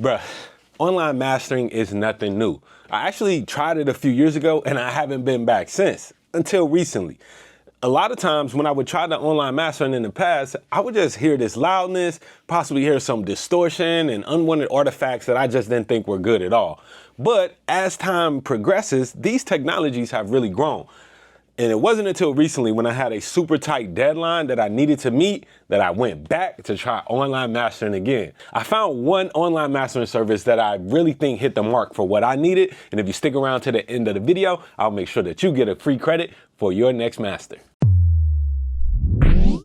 Bruh, online mastering is nothing new. I actually tried it a few years ago and I haven't been back since, until recently. A lot of times when I would try the online mastering in the past, I would just hear this loudness, possibly hear some distortion and unwanted artifacts that I just didn't think were good at all. But as time progresses, these technologies have really grown. And it wasn't until recently when I had a super tight deadline that I needed to meet that I went back to try online mastering again. I found one online mastering service that I really think hit the mark for what I needed. And if you stick around to the end of the video, I'll make sure that you get a free credit for your next master.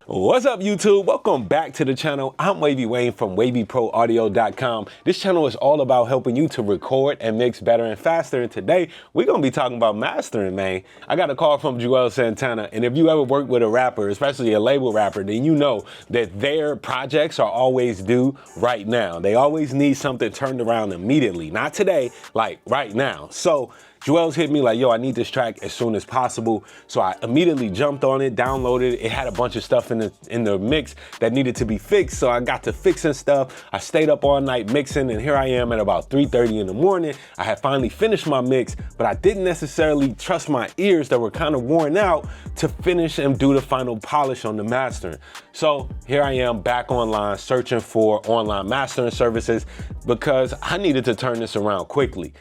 What's up, YouTube? Welcome back to the channel. I'm Wavy Wayne from WavyProAudio.com. This channel is all about helping you to record and mix better and faster. And today we're gonna be talking about mastering, man. I got a call from Joel Santana, and if you ever work with a rapper, especially a label rapper, then you know that their projects are always due right now. They always need something turned around immediately, not today, like right now. So Joel's hit me like, yo, I need this track as soon as possible. So I immediately jumped on it, downloaded it. It had a bunch of stuff in the mix that needed to be fixed. So I got to fixing stuff. I stayed up all night mixing, and here I am at about 3:30 in the morning. I had finally finished my mix, but I didn't necessarily trust my ears that were kind of worn out to finish and do the final polish on the mastering. So here I am back online searching for online mastering services because I needed to turn this around quickly.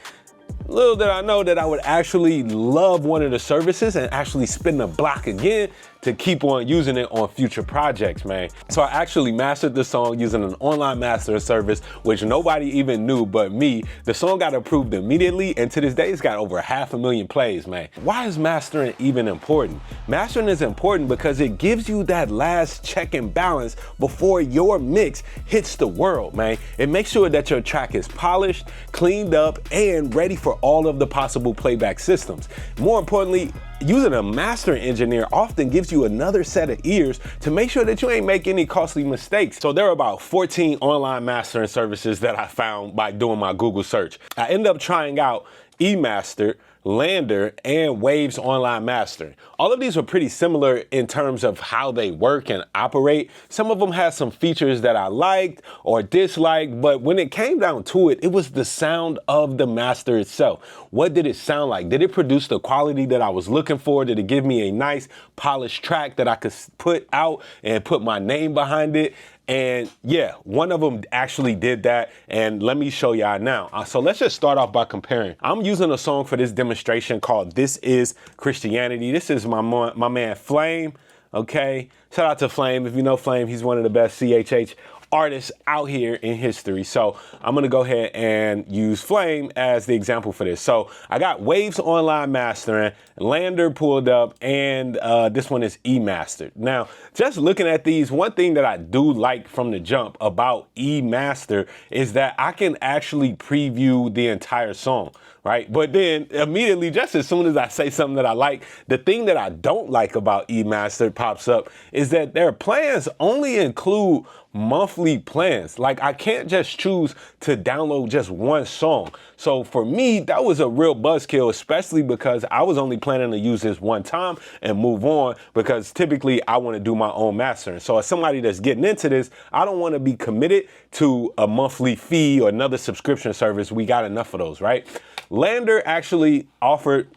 Little did I know that I would actually love one of the services and actually spin the block again to keep on using it on future projects, man. So I actually mastered the song using an online mastering service, which nobody even knew but me. The song got approved immediately, and to this day, it's got over 500,000 plays, man. Why is mastering even important? Mastering is important because it gives you that last check and balance before your mix hits the world, man. It makes sure that your track is polished, cleaned up, and ready for all of the possible playback systems. More importantly, using a mastering engineer often gives you another set of ears to make sure that you ain't make any costly mistakes. So there are about 14 online mastering services that I found by doing my Google search. I ended up trying out eMaster, Lander, and Wave's online mastering. All of these were pretty similar in terms of how they work and operate. Some of them had some features that I liked or disliked, but when it came down to it, it was the sound of the master itself. What did it sound like? Did it produce the quality that I was looking for? Did it give me a nice polished track that I could put out and put my name behind it? And yeah, one of them actually did that, and let me show y'all now. So let's just start off by comparing. I'm using a song for this demonstration called This Is Christianity. This is my man Flame, okay? Shout out to Flame. If you know Flame, he's one of the best CHH artists out here in history. So I'm gonna go ahead and use Flame as the example for this. So I got Wave's online mastering, Lander pulled up, and this one is eMaster. Now, just looking at these, one thing that I do like from the jump about eMaster is that I can actually preview the entire song, right? But then immediately, just as soon as I say something that I like, the thing that I don't like about eMaster pops up is that their plans only include monthly plans. Like, I can't just choose to download just one song. So for me, that was a real buzzkill, especially because I was only planning to use this one time and move on, because typically I want to do my own mastering. So as somebody that's getting into this, I don't want to be committed to a monthly fee or another subscription service. We got enough of those, right? Lander actually offered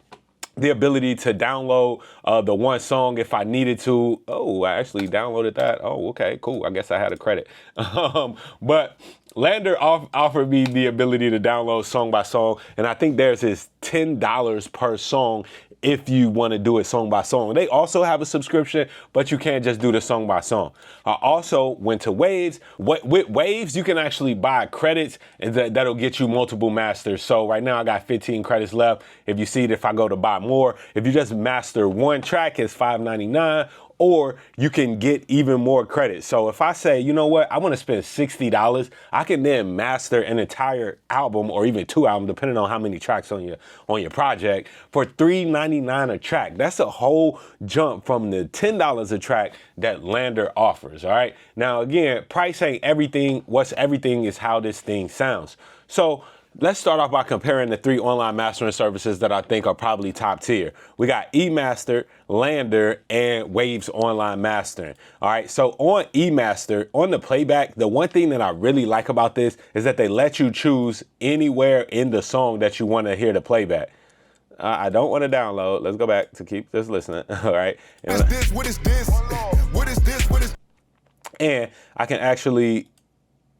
the ability to download the one song if I needed to. Oh, I actually downloaded that. Oh, okay, cool. I guess I had a credit. But Lander offered me the ability to download song by song, and I think theirs is $10 per song if you want to do it song by song. They also have a subscription, but you can't just do the song by song. I also went to Waves. With Waves, you can actually buy credits, and that'll get you multiple masters. So right now I got 15 credits left. If you see it, if I go to buy more, if you just master one track, it's $5.99. Or you can get even more credit. So if I say, you know what, I want to spend $60, I can then master an entire album or even two albums, depending on how many tracks on your project, for $3.99 a track. That's a whole jump from the $10 a track that Lander offers. All right. Now, again, price ain't everything. What's everything is how this thing sounds. So let's start off by comparing the 3 online mastering services that I think are probably top tier. We got eMaster, Lander, and Wave's online mastering. All right, so on eMaster, on the playback, the one thing that I really like about this is that they let you choose anywhere in the song that you want to hear the playback. I don't want to download. Let's go back to keep this listening. All right. What is this? What is this? What is this? What is? And I can actually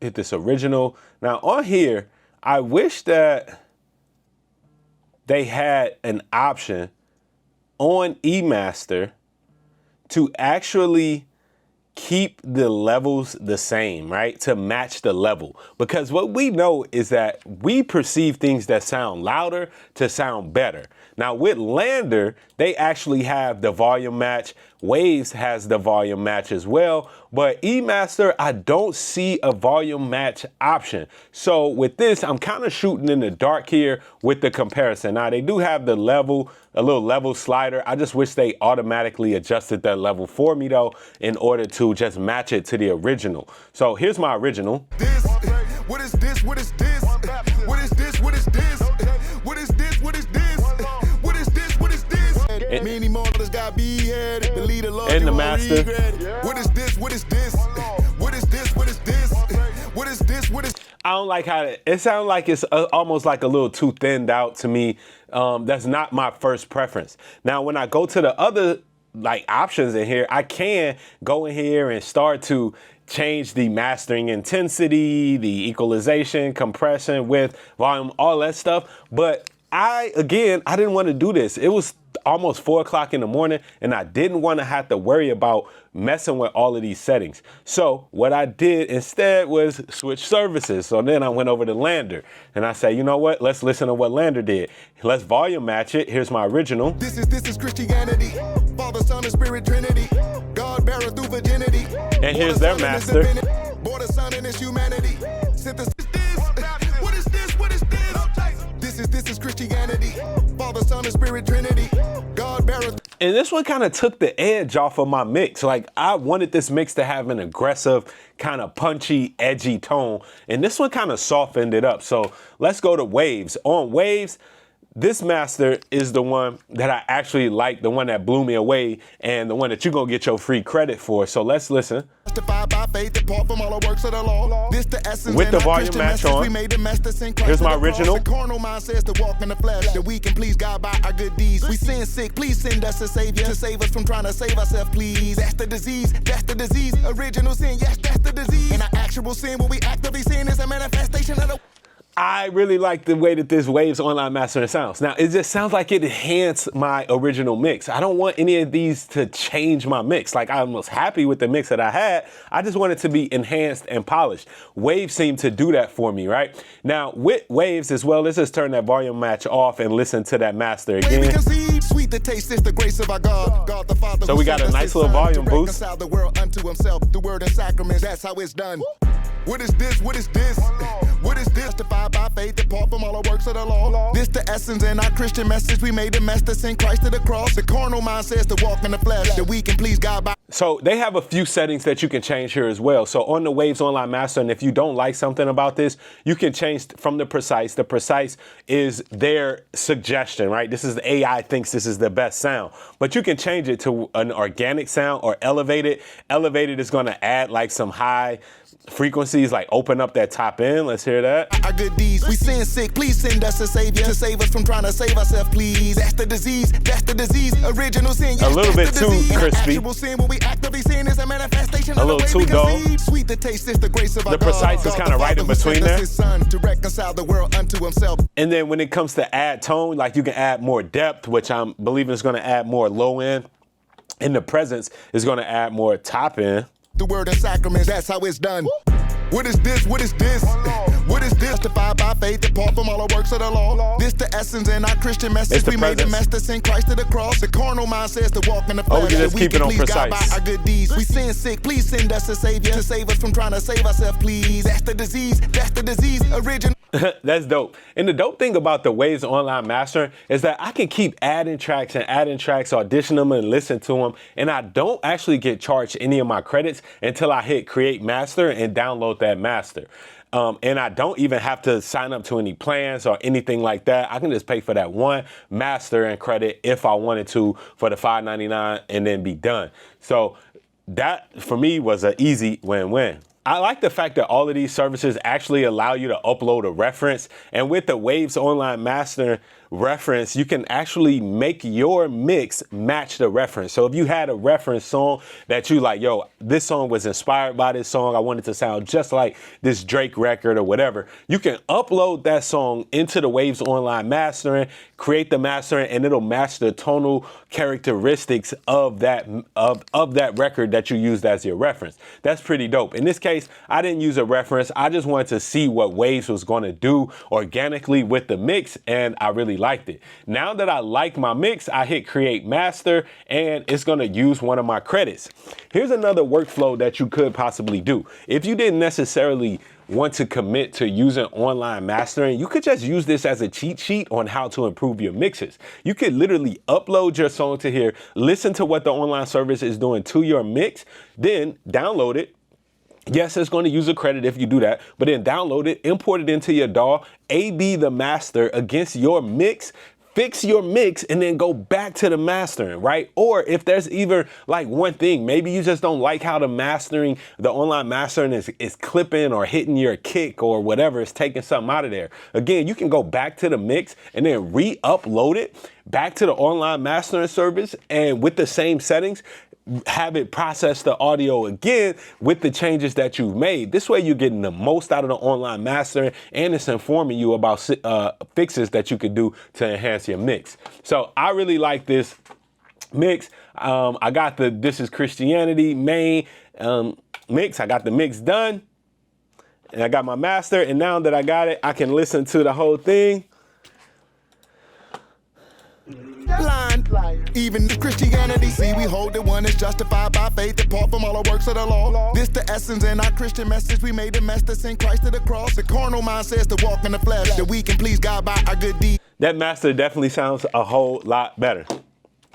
hit this original. Now on here, I wish that they had an option on eMaster to actually keep the levels the same, right? To match the level. Because what we know is that we perceive things that sound louder to sound better. Now with Lander, they actually have the volume match. Waves has the volume match as well. But eMaster, I don't see a volume match option. So with this, I'm kind of shooting in the dark here with the comparison. Now they do have the level, a little level slider. I just wish they automatically adjusted that level for me though, in order to just match it to the original. So here's my original. This? What is this? What is this? What is this? What is this? What is this? What is this? What is this? What is this? Many mortals got beheaded. The leader Lord And the master. What is this? What is this? What is this? What is this? What is this? What is? I don't like how it sounds like it's almost like a little too thinned out to me. That's not my first preference. Now, when I go to the other like options in here, I can go in here and start to change the mastering intensity, the equalization, compression, width, volume, all that stuff. But I didn't want to do this. It was almost 4 o'clock in the morning and I didn't want to have to worry about messing with all of these settings. So what I did instead was switch services. So then I went over to Lander and I said, you know what? Let's listen to what Lander did. Let's volume match it. Here's my original. This is Christianity. Father, Son, and Spirit, Trinity. God bearer through virginity. And here's their master. Born the Son in His humanity. Synthesis. What is this? What is this? This is Christianity. Father, Son, and Spirit, Trinity. God bearer. And this one kind of took the edge off of my mix. Like I wanted this mix to have an aggressive, kind of punchy, edgy tone. And this one kind of softened it up. So let's go to Waves. On Waves, this master is the one that I actually like, the one that blew me away, and the one that you're going to get your free credit for. So let's listen. Justified by faith, apart from all the works of the law. This the essence With the and our volume Christian match message. on. We made the master sing Christ Here's to my the cross. original. The carnal mind says to walk in the flesh, that we can please God by our good deeds. We sin sick, please send us a savior to save us from trying to save ourselves, please. That's the disease, that's the disease. Original sin, yes, that's the disease. And our actual sin, what we actively sin, is a manifestation of the... I really like the way that this Waves online mastering sounds. Now, it just sounds like it enhanced my original mix. I don't want any of these to change my mix. Like I was happy with the mix that I had. I just want it to be enhanced and polished. Waves seemed to do that for me, right? Now, with Waves as well, let's just turn that volume match off and listen to that master again. Sweet the taste is the grace of our God. God the Father. So we got a nice little volume boost. The world unto himself, the word and sacraments, that's how it's done. What is this? What is this? What is this? Justified by faith, apart from all the works of the law. This the essence in our Christian message. We made the master sing Christ to the cross. The carnal mind says to walk in the flesh, that we can please God by... So they have a few settings that you can change here as well. So on the Waves Online Master, and if you don't like something about this, you can change from the precise. The precise is their suggestion, right? This is the AI thinks this is the best sound, but you can change it to an organic sound or elevated. Elevated is going to add like some high frequencies, like open up that top end. Let's hear that. Our good deeds. We sin sick, please send us a savior to save us from trying to save ourselves, please. That's the disease, that's the disease. Original sin, yes, a little bit too crispy. Actual sin, what we actively sin, is a manifestation a of little the way too dull. Sweet the taste is the grace of our The precise is kind of right in between there. His son to reconcile the world unto himself. And then when it comes to add tone, like you can add more depth, which I'm believing is going to add more low end. And the presence is going to add more top end. The word and sacraments, that's how it's done. What is this? What is this? What is this? Justified by faith, apart from all the works of the law. This the essence in our Christian message. We made the master sing Christ to the cross. The carnal mind says to walk in the flesh. Oh, we can just keep it on precise. By our good deeds. We sin sick, please send us a savior to save us from trying to save ourselves, please. That's the disease, that's the disease. Original. That's dope. And the dope thing about the Waves Online Mastering is that I can keep adding tracks, audition them and listen to them. And I don't actually get charged any of my credits until I hit create master and download that master. And I don't even have to sign up to any plans or anything like that. I can just pay for that one master and credit if I wanted to for the $5.99 and then be done. So that for me was an easy win-win. I like the fact that all of these services actually allow you to upload a reference. And with the Waves Online Master reference, you can actually make your mix match the reference. So if you had a reference song that you like, yo, this song was inspired by this song, I want it to sound just like this Drake record or whatever, you can upload that song into the Waves Online Mastering, create the mastering, and it'll match the tonal characteristics of that record that you used as your reference. That's pretty dope. In this case, I didn't use a reference. I just wanted to see what Waves was going to do organically with the mix, and I really liked it. Now that I like my mix, I hit create master, and it's going to use one of my credits. Here's another workflow that you could possibly do. If you didn't necessarily want to commit to using online mastering, you could just use this as a cheat sheet on how to improve your mixes. You could literally upload your song to here, listen to what the online service is doing to your mix, then download it. Yes, it's going to use a credit if you do that, but then download it, import it into your DAW, A/B the master against your mix, fix your mix, and then go back to the mastering, right? Or if there's either like one thing, maybe you just don't like how the online mastering is clipping or hitting your kick or whatever, it's taking something out of there. Again, you can go back to the mix and then re-upload it back to the online mastering service, and with the same settings, have it process the audio again with the changes that you've made. This way you're getting the most out of the online mastering, and it's informing you about fixes that you could do to enhance your mix. So I really like this mix. I got the This Is Christianity main mix. I got the mix done, and I got my master, and now that I got it, I can listen to the whole thing. Blind. Even the Christianity, see, we hold that one is justified by faith apart from all the works of the law. This the essence in our Christian message. We made a mess to send Christ to the cross. The carnal mind says to walk in the flesh, that we can please God by our good deeds. That master definitely sounds a whole lot better.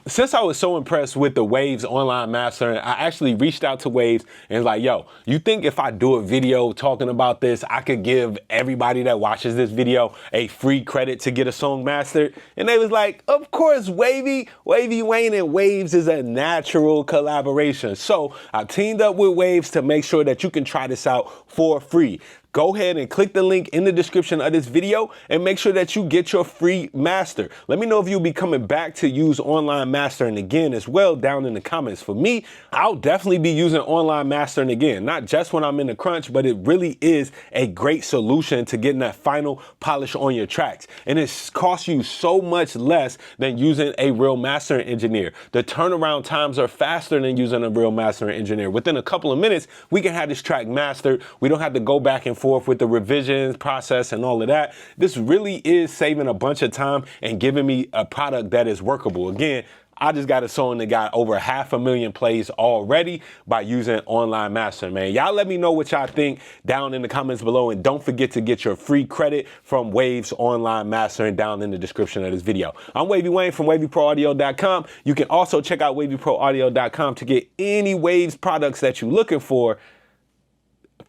Since I was so impressed with the Waves Online Mastering, I actually reached out to Waves and was like, yo, you think if I do a video talking about this, I could give everybody that watches this video a free credit to get a song mastered? And they was like, of course, Wavy, Wayne, and Waves is a natural collaboration. So I teamed up with Waves to make sure that you can try this out for free. Go ahead and click the link in the description of this video and make sure that you get your free master. Let me know if you'll be coming back to use online mastering again as well down in the comments. For me, I'll definitely be using online mastering again, not just when I'm in the crunch, but it really is a great solution to getting that final polish on your tracks. And it costs you so much less than using a real mastering engineer. The turnaround times are faster than using a real mastering engineer. Within a couple of minutes, we can have this track mastered. We don't have to go back and forth with the revisions process and all of that. This really is saving a bunch of time and giving me a product that is workable. Again, I just got a song that got over 500,000 plays already by using online mastering, man. Y'all let me know what y'all think down in the comments below, and don't forget to get your free credit from Waves Online Mastering down in the description of this video. I'm Wavy Wayne from WavyProAudio.com. You can also check out WavyProAudio.com to get any Waves products that you're looking for.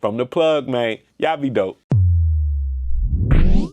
From the plug, man. Y'all be dope.